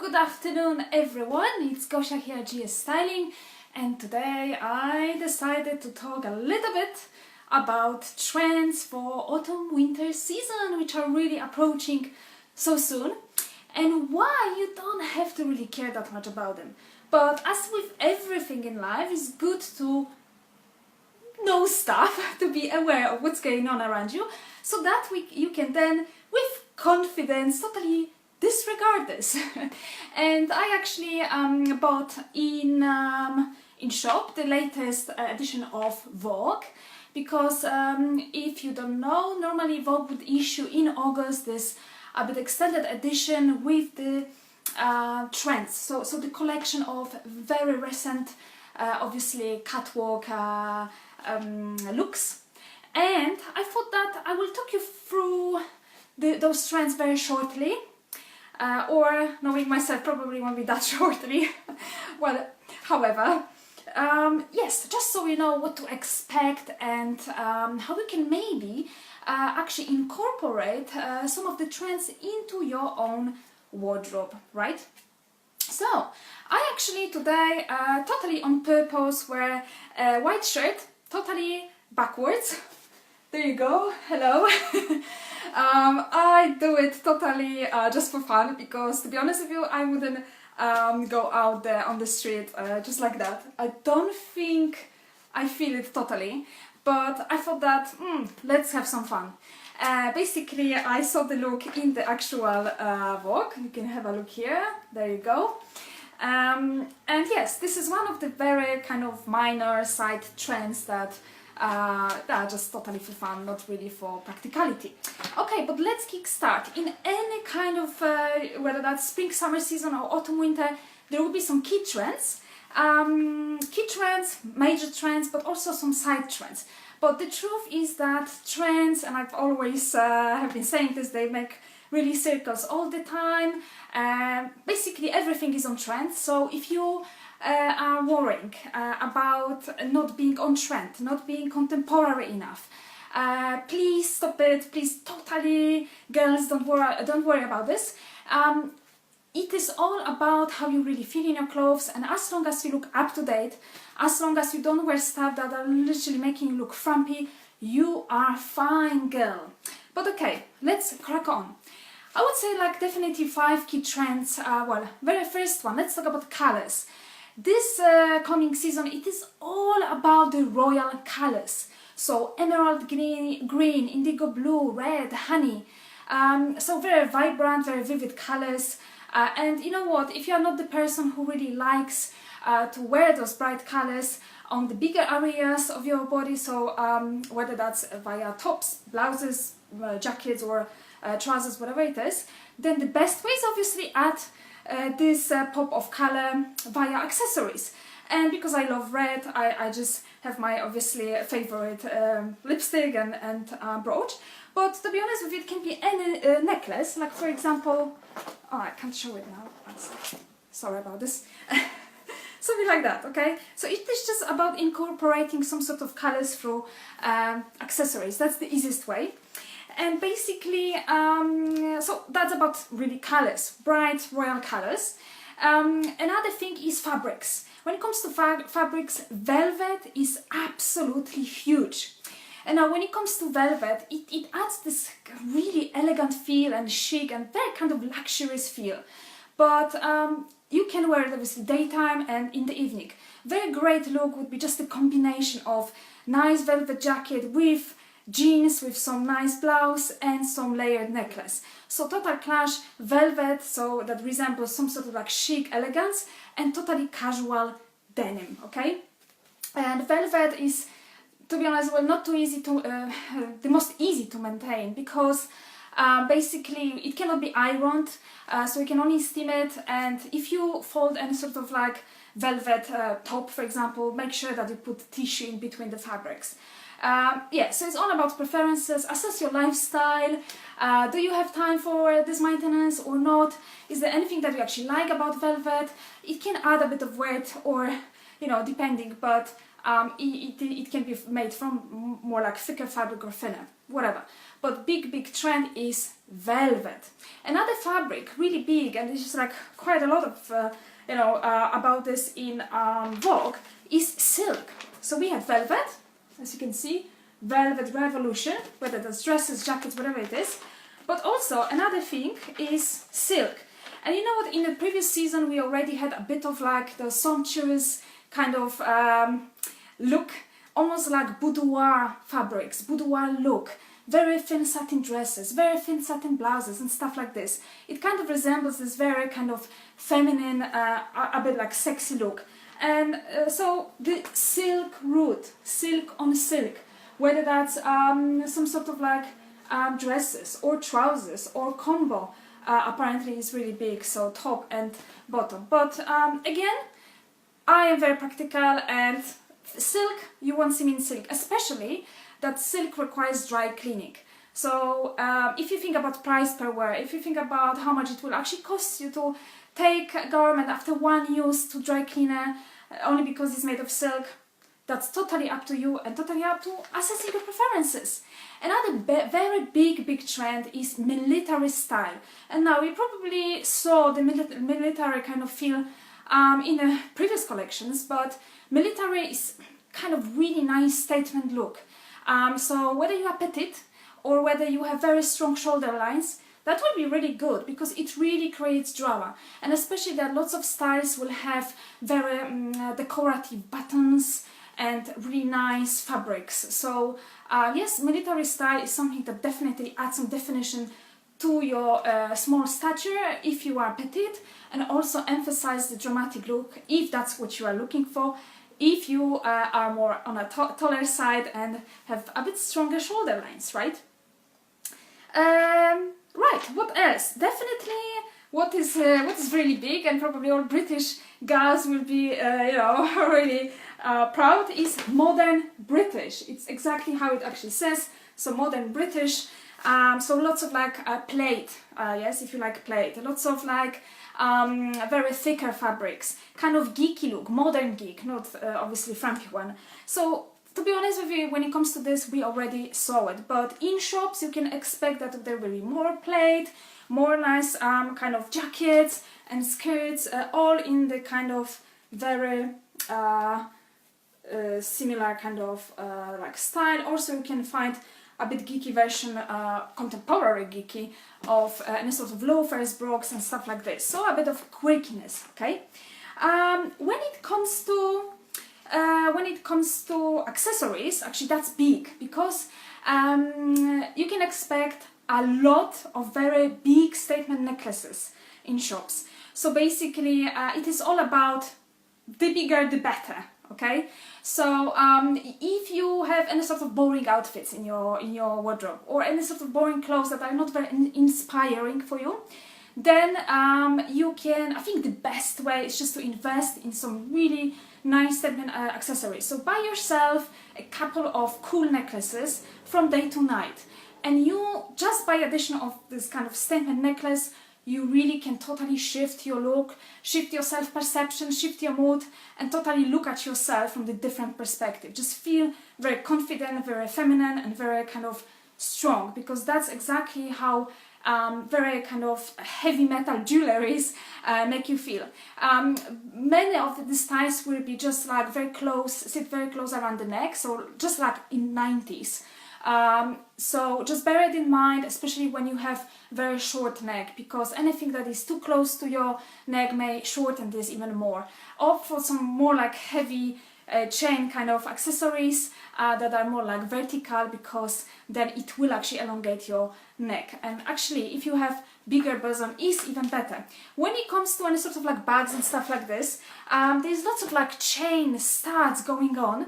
good afternoon everyone, it's Gosia here, GS Styling, and today I decided to talk a little bit about trends for autumn-winter season, which are really approaching so soon, and why you don't have to really care that much about them. But as with everything in life, it's good to know stuff, to be aware of what's going on around you, so that you can then, with confidence, totally disregard this. And I actually bought in shop the latest edition of Vogue, because if you don't know, normally Vogue would issue in August this a bit extended edition with the trends, so the collection of very recent obviously catwalk looks, and I thought that I will talk you through those trends very shortly. Or, knowing myself, probably won't be that shortly. Well, however, yes, just so you know what to expect and how you can maybe actually incorporate some of the trends into your own wardrobe, right? So, I actually today, totally on purpose, wear a white shirt, totally backwards. There you go, hello. I do it totally just for fun, because to be honest with you, I wouldn't go out there on the street just like that. I don't think I feel it totally, but I thought that let's have some fun. Basically, I saw the look in the actual Vogue. You can have a look here, there you go. And yes, this is one of the very kind of minor side trends that are just totally for fun, not really for practicality. Okay, but let's kick start. In any kind of, whether that's spring, summer season or autumn, winter, there will be some key trends. Major trends, but also some side trends. But the truth is that trends, and I've always have been saying this, they make really circles all the time. Basically everything is on trend, so if you are worrying about not being on trend, not being contemporary enough, please stop it, please, totally, girls, don't worry about this. It is all about how you really feel in your clothes, and as long as you look up to date, as long as you don't wear stuff that are literally making you look frumpy, you are fine, girl. But okay, let's crack on. I would say like definitely 5 key trends. Well, very first one, let's talk about colors. This coming season, it is all about the royal colors. So emerald green, indigo blue, red, honey. So very vibrant, very vivid colors. And you know what, if you are not the person who really likes to wear those bright colors on the bigger areas of your body, so whether that's via tops, blouses, jackets or trousers, whatever it is, then the best way is obviously add this pop of color via accessories. And because I love red, I just have my obviously favorite lipstick and brooch. But to be honest with you, it can be any necklace, like for example, oh, I can't show it now, sorry about this. Something like that, okay? So it is just about incorporating some sort of colors through accessories. That's the easiest way. And basically, so that's about really colors, bright royal colors. Another thing is fabrics. When it comes to fabrics, velvet is absolutely huge. And now when it comes to velvet, it adds this really elegant feel and chic and very kind of luxurious feel. But you can wear it obviously daytime and in the evening. Very great look would be just a combination of nice velvet jacket with jeans with some nice blouse and some layered necklace. So total clash, velvet, so that resembles some sort of like chic elegance, and totally casual denim, okay? And velvet is, to be honest, well, not too easy to, the most easy to maintain, because basically it cannot be ironed, so you can only steam it, and if you fold any sort of like velvet top, for example, make sure that you put tissue in between the fabrics. Yeah, so it's all about preferences. Assess your lifestyle. Do you have time for this maintenance or not? Is there anything that you actually like about velvet? It can add a bit of weight, or, you know, depending, but it can be made from more like thicker fabric or thinner, whatever. But big trend is velvet. Another fabric, really big, and there's just like quite a lot of, about this in Vogue, is silk. So we have velvet, as you can see, velvet revolution, whether that's dresses, jackets, whatever it is. But also another thing is silk. And you know what, in the previous season we already had a bit of like the sumptuous kind of look, almost like boudoir fabrics, boudoir look. Very thin satin dresses, very thin satin blouses and stuff like this. It kind of resembles this very kind of feminine, a bit like sexy look. And so the silk route, silk on silk, whether that's some sort of like dresses or trousers or combo, apparently is really big, so top and bottom. But again, I am very practical, and silk, you won't see me in silk, especially that silk requires dry cleaning. So if you think about price per wear, if you think about how much it will actually cost you to take a garment after one use to dry cleaner, only because it's made of silk, that's totally up to you and totally up to assessing your preferences. Another very big trend is military style. And now we probably saw the military kind of feel in the previous collections, but military is kind of really nice statement look. So whether you are petite or whether you have very strong shoulder lines, that will be really good because it really creates drama. And especially that lots of styles will have very decorative buttons and really nice fabrics. So yes, military style is something that definitely adds some definition to your small stature if you are petite, and also emphasize the dramatic look if that's what you are looking for. If you are more on a taller side and have a bit stronger shoulder lines, right? Right, what else? Definitely what is really big, and probably all British girls will be, really proud, is modern British. It's exactly how it actually says, so modern British. So lots of like plaid, yes, if you like plaid, lots of like very thicker fabrics, kind of geeky look, modern geek, not obviously frumpy one. So to be honest with you, when it comes to this, we already saw it, but in shops you can expect that there will be more plaid, more nice kind of jackets and skirts, all in the kind of very similar kind of like style. Also you can find a bit geeky version, contemporary geeky, of any sort of loafers, brogues and stuff like this. So a bit of quirkiness, okay? When it comes to accessories, actually that's big, because you can expect a lot of very big statement necklaces in shops. So basically it is all about the bigger the better, okay? So if you have any sort of boring outfits in your wardrobe, or any sort of boring clothes that are not very inspiring for you, then you can, I think the best way is just to invest in some really nice statement accessories. So buy yourself a couple of cool necklaces from day to night, and you just by addition of this kind of statement necklace, you really can totally shift your look, shift your self-perception, shift your mood, and totally look at yourself from the different perspective. Just feel very confident, very feminine, and very kind of strong, because that's exactly how very kind of heavy metal jewelries make you feel. Many of the styles will be just like very close, sit very close around the neck, so just like in 90s. So just bear it in mind, especially when you have very short neck, because anything that is too close to your neck may shorten this even more. Opt for some more like heavy chain kind of accessories that are more like vertical, because then it will actually elongate your neck. And actually if you have bigger bosom is even better. When it comes to any sort of like bags and stuff like this, there's lots of like chain studs going on.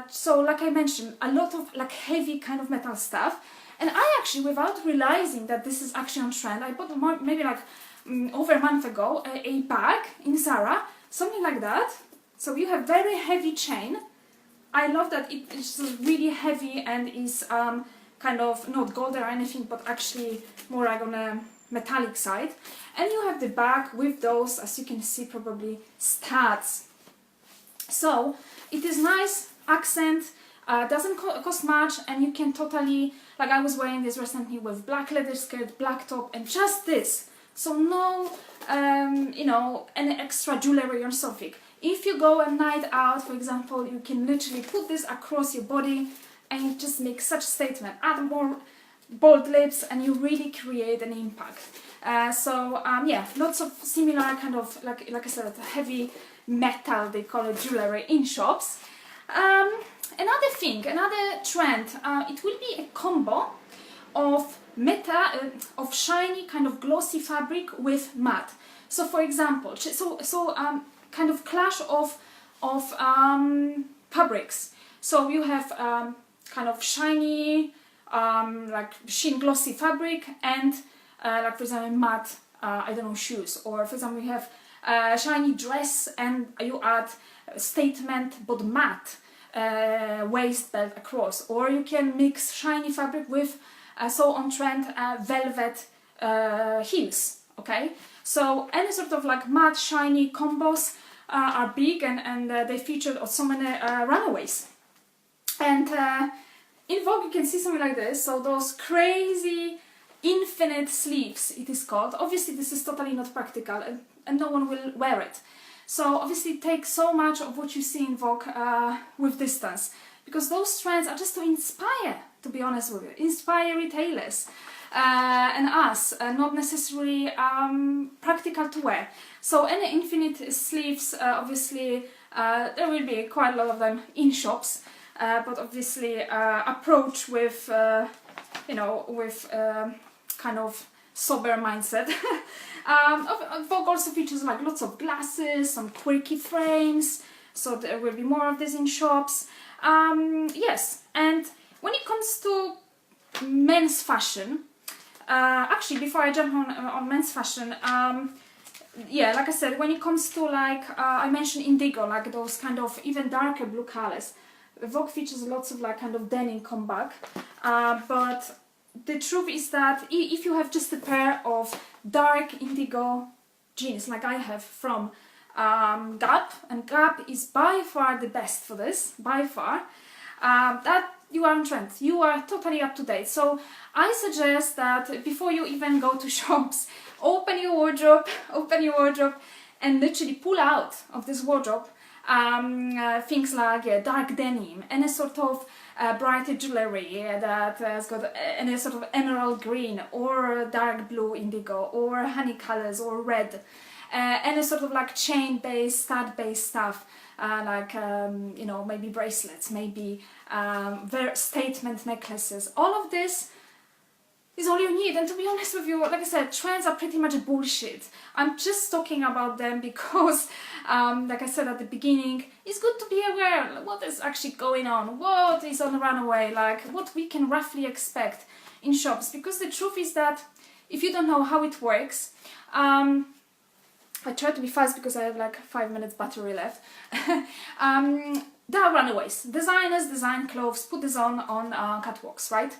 So like I mentioned, a lot of like heavy kind of metal stuff. And I actually, without realizing that this is actually on trend, I bought maybe like over a month ago a bag in Zara, something like that. So you have very heavy chain. I love that it is really heavy and is kind of not gold or anything, but actually more like on a metallic side. And you have the bag with those, as you can see, probably studs. So it is nice accent. Doesn't cost much, and you can totally, like I was wearing this recently with black leather skirt, black top, and just this. So no, you know, any extra jewelry or something. If you go a night out, for example, you can literally put this across your body and just make such a statement. Add more bold lips and you really create an impact. Yeah, lots of similar kind of, like I said, heavy metal, they call it, jewelry in shops. Another thing, another trend, it will be a combo of of shiny kind of glossy fabric with matte. So for example, kind of clash of fabrics. So you have kind of shiny like sheen glossy fabric and like for example matte I don't know, shoes, or for example you have shiny dress and you add statement but matte waist belt across, or you can mix shiny fabric with so on trend velvet heels. Okay, so any sort of like matte shiny combos are big, and they featured on so many runaways. And in Vogue you can see something like this, so those crazy infinite sleeves it is called. Obviously this is totally not practical, and no one will wear it. So obviously take so much of what you see in Vogue with distance, because those trends are just to inspire, to be honest with you, inspire retailers and us, not necessarily practical to wear. So any infinite sleeves, obviously there will be quite a lot of them in shops, but obviously approach with, you know, with kind of sober mindset. Vogue also features like lots of glasses, some quirky frames, so there will be more of this in shops. Yes, and when it comes to men's fashion, actually before I jump on men's fashion, yeah, like I said, when it comes to like I mentioned indigo, like those kind of even darker blue colors, Vogue features lots of like kind of denim comeback, but the truth is that if you have just a pair of dark indigo jeans like I have from Gap, and Gap is by far the best for this, by far, that you are on trend, you are totally up to date. So I suggest that before you even go to shops, open your wardrobe and literally pull out of this wardrobe things like dark denim, any sort of brighter jewelry that has got any sort of emerald green or dark blue indigo or honey colors or red, any sort of like chain based, stud based stuff, like you know, maybe bracelets, maybe very statement necklaces. All of this is all you need. And to be honest with you, like I said, trends are pretty much bullshit. I'm just talking about them because, like I said at the beginning, it's good to be aware what is actually going on, what is on the runaway, like what we can roughly expect in shops. Because the truth is that if you don't know how it works, I try to be fast because I have like 5 minutes battery left. There are runaways. Designers design clothes, put this on catwalks, right?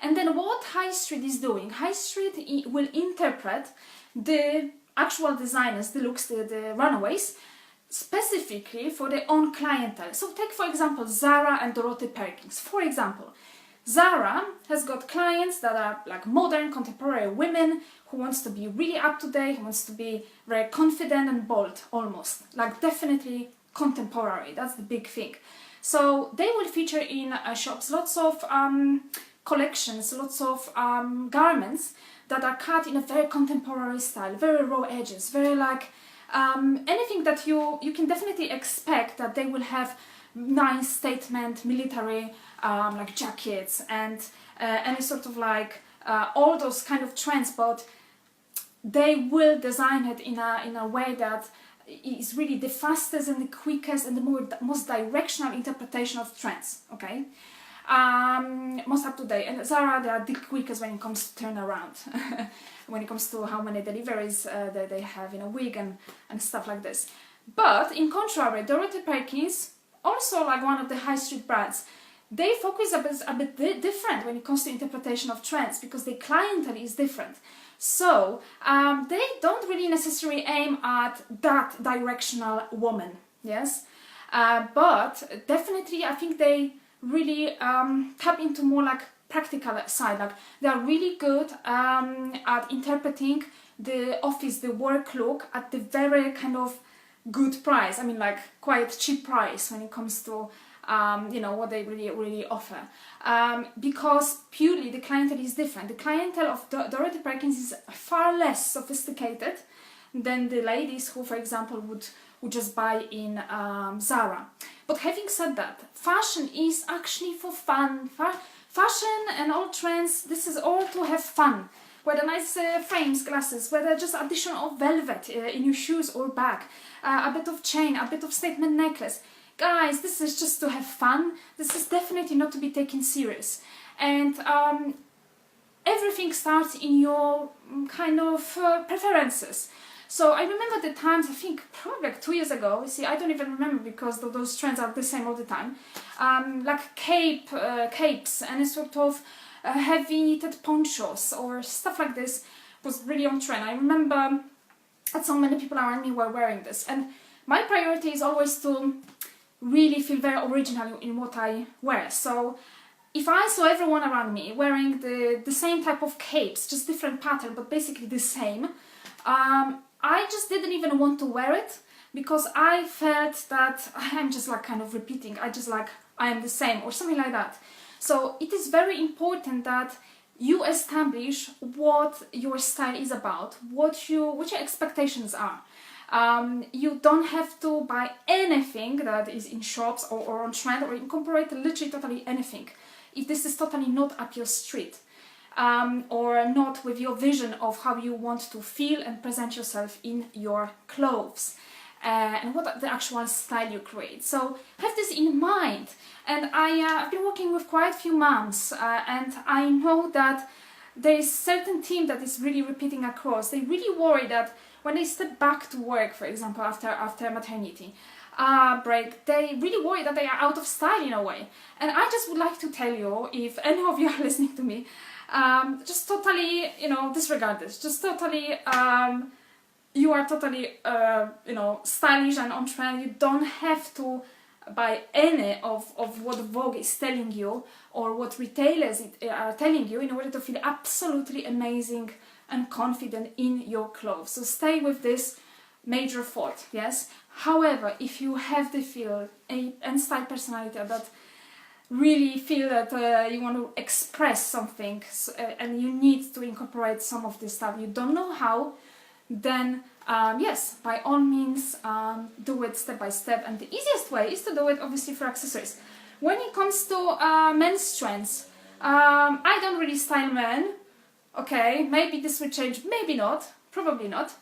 And then what High Street is doing, High Street will interpret the actual designers, the looks, the runaways, specifically for their own clientele. So take for example Zara and Dorothy Perkins. For example, Zara has got clients that are like modern, contemporary women who wants to be really up to date, who wants to be very confident and bold, almost, like definitely contemporary. That's the big thing. So they will feature in shops lots of collections, lots of garments that are cut in a very contemporary style, very raw edges, very like anything that you can definitely expect that they will have nice statement military like jackets and any sort of like all those kind of trends, but they will design it in a way that is really the fastest and the quickest and the most directional interpretation of trends. Okay. Most up to date, and Zara, they are the quickest when it comes to turnaround, when it comes to how many deliveries that they have in a week and stuff like this. But in contrary, Dorothy Perkins, also like one of the high street brands, they focus a bit different when it comes to interpretation of trends, because their clientele is different. So they don't really necessarily aim at that directional woman, yes, but definitely I think they really tap into more like practical side. Like they are really good at interpreting the office, the work look at the very kind of good price. I mean, like quite cheap price when it comes to you know, what they really offer, because purely the clientele is different. The clientele of Dorothy Perkins is far less sophisticated than the ladies who, for example, would just buy in Zara. But having said that, fashion is actually for fun. Fashion and all trends, this is all to have fun. Whether nice frames, glasses, whether just addition of velvet in your shoes or bag, a bit of chain, a bit of statement necklace. Guys, this is just to have fun. This is definitely not to be taken serious. And everything starts in your kind of preferences. So I remember the times, I think probably like 2 years ago, see, I don't even remember because those trends are the same all the time, like capes and a sort of heavy knitted ponchos or stuff like this was really on trend. I remember that so many people around me were wearing this, and my priority is always to really feel very original in what I wear. So if I saw everyone around me wearing the same type of capes, just different pattern, but basically the same, I just didn't even want to wear it, because I felt that I'm just like kind of repeating, I am the same or something like that. So it is very important that you establish what your style is about, what your expectations are. You don't have to buy anything that is in shops or on trend, or incorporate literally totally anything if this is totally not up your street, or not with your vision of how you want to feel and present yourself in your clothes, and what the actual style you create. So have this in mind. And I've been working with quite a few moms, and I know that there is certain theme that is really repeating across. They really worry that when they step back to work, for example, after maternity break, they really worry that they are out of style in a way. And I just would like to tell you, if any of you are listening to me, just totally, you know, disregard this. Just totally, you are totally, you know, stylish and on trend. You don't have to buy any of what Vogue is telling you or what retailers are telling you in order to feel absolutely amazing and confident in your clothes. So stay with this major thought, yes? However, if you have the feel and style personality that really feel that you want to express something, and you need to incorporate some of this stuff, you don't know how, then yes, by all means, do it step by step. And the easiest way is to do it obviously for accessories. When it comes to men's trends, I don't really style men. Okay, maybe this will change, maybe not, probably not.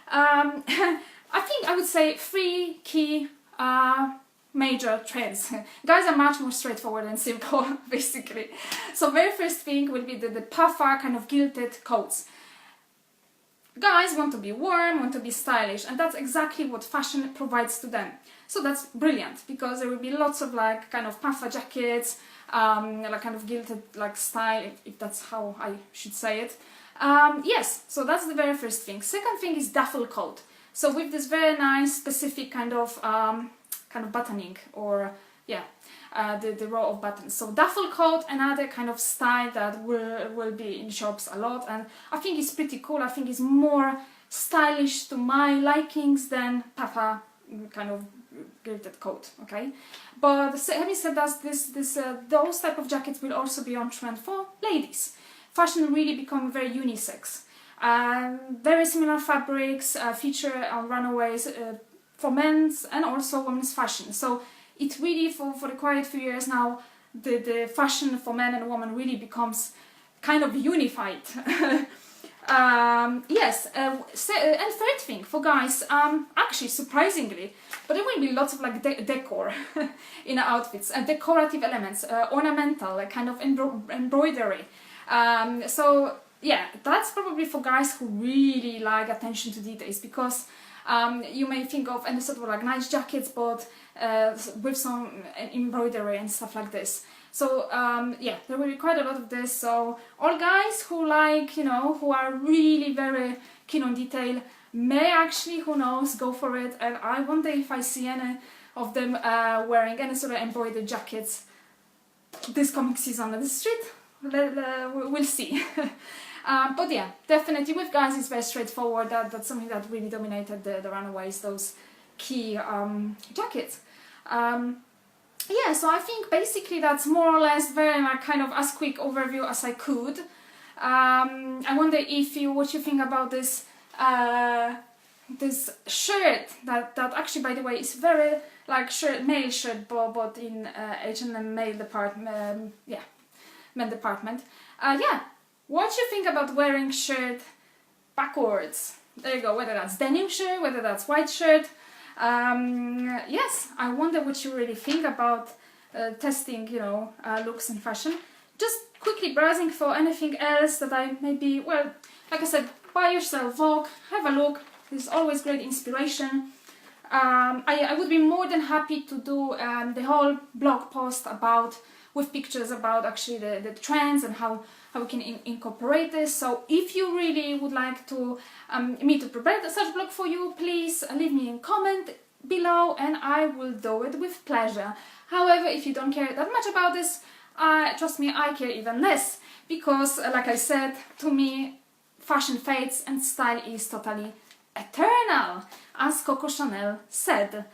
I think I would say 3 key major trends. Guys are much more straightforward and simple, basically. So very first thing will be the puffer kind of gilded coats. Guys want to be warm, want to be stylish, and that's exactly what fashion provides to them. So that's brilliant, because there will be lots of like kind of puffer jackets, like kind of gilded like style, if that's how I should say it. Yes, so that's the very first thing. Second thing is duffel coat. So with this very nice specific kind of buttoning, or yeah, the row of buttons. So duffel coat, another kind of style that will be in shops a lot, and I think it's pretty cool. I think it's more stylish to my likings than puffer kind of gilded coat. Okay, but having said that, those type of jackets will also be on trend for ladies. Fashion really become very unisex. Very similar fabrics feature on runaways for men's and also women's fashion. So it really, for quite a few years now, the fashion for men and women really becomes kind of unified. Yes, and third thing for guys, actually surprisingly, but there will be lots of like decor in outfits, and decorative elements, ornamental, like kind of embroidery. So yeah, that's probably for guys who really like attention to details, because you may think of any sort of like nice jackets, but with some embroidery and stuff like this. So yeah, there will be quite a lot of this. So all guys who like, you know, who are really very keen on detail may actually, who knows, go for it. And I wonder if I see any of them wearing any sort of embroidered jackets. this coming season on the street. We'll see. But yeah, definitely with guys it's very straightforward. That's something that really dominated the runaways, those key jackets. Yeah, so I think basically that's more or less very like kind of as quick overview as I could. I wonder what you think about this this shirt that actually, by the way, is very like male shirt bought in H&M male department, yeah, men department. Yeah, what you think about wearing shirt backwards? There you go, whether that's denim shirt, whether that's white shirt. Yes, I wonder what you really think about testing, you know, looks and fashion. Just quickly browsing for anything else that I maybe, well, like I said, buy yourself Vogue, have a look. There's always great inspiration. I would be more than happy to do the whole blog post with pictures about actually the trends and how we can incorporate this. So if you really would like to me to prepare such blog for you, please leave me a comment below and I will do it with pleasure. However, if you don't care that much about this, trust me, I care even less, because like I said, to me fashion fades and style is totally eternal, as Coco Chanel said.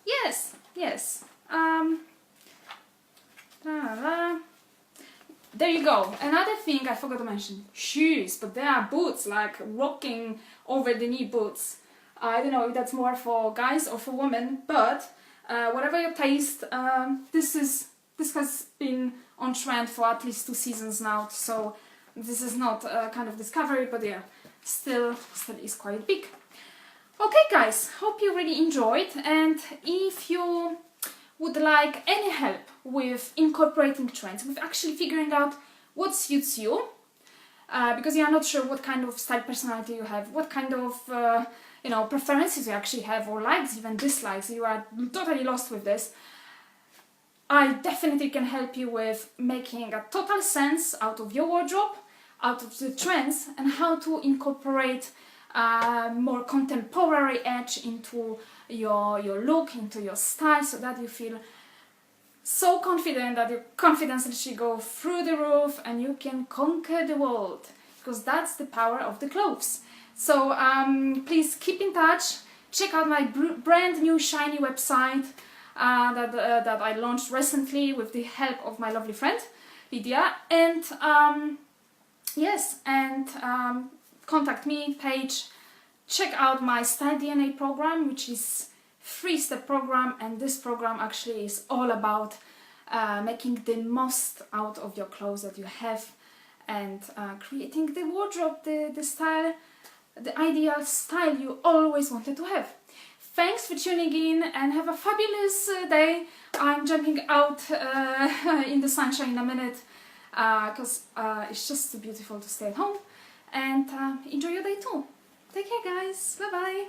Yes. There you go. Another thing I forgot to mention, shoes, but there are boots, like rocking over the knee boots. I don't know if that's more for guys or for women, but whatever your taste, this has been on trend for at least 2 seasons now, so this is not a kind of discovery, but yeah, still is quite big. Okay guys, hope you really enjoyed, and if you would like any help with incorporating trends, with actually figuring out what suits you, because you are not sure what kind of style personality you have, what kind of you know, preferences you actually have, or likes, even dislikes, you are totally lost with this, I definitely can help you with making a total sense out of your wardrobe, out of the trends, and how to incorporate more contemporary edge into your look, into your style, so that you feel so confident that your confidence actually go through the roof and you can conquer the world, because that's the power of the clothes. So please keep in touch, check out my brand new shiny website that I launched recently with the help of my lovely friend Lydia, and yes, and contact me page. Check out my Style DNA program, which is 3-step program, and this program actually is all about making the most out of your clothes that you have, and creating the wardrobe, the style, the ideal style you always wanted to have. Thanks for tuning in and have a fabulous day. I'm jumping out in the sunshine in a minute because it's just too beautiful to stay at home, and enjoy your day too. Take care guys, bye bye.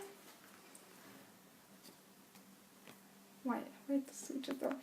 Wait to switch it off.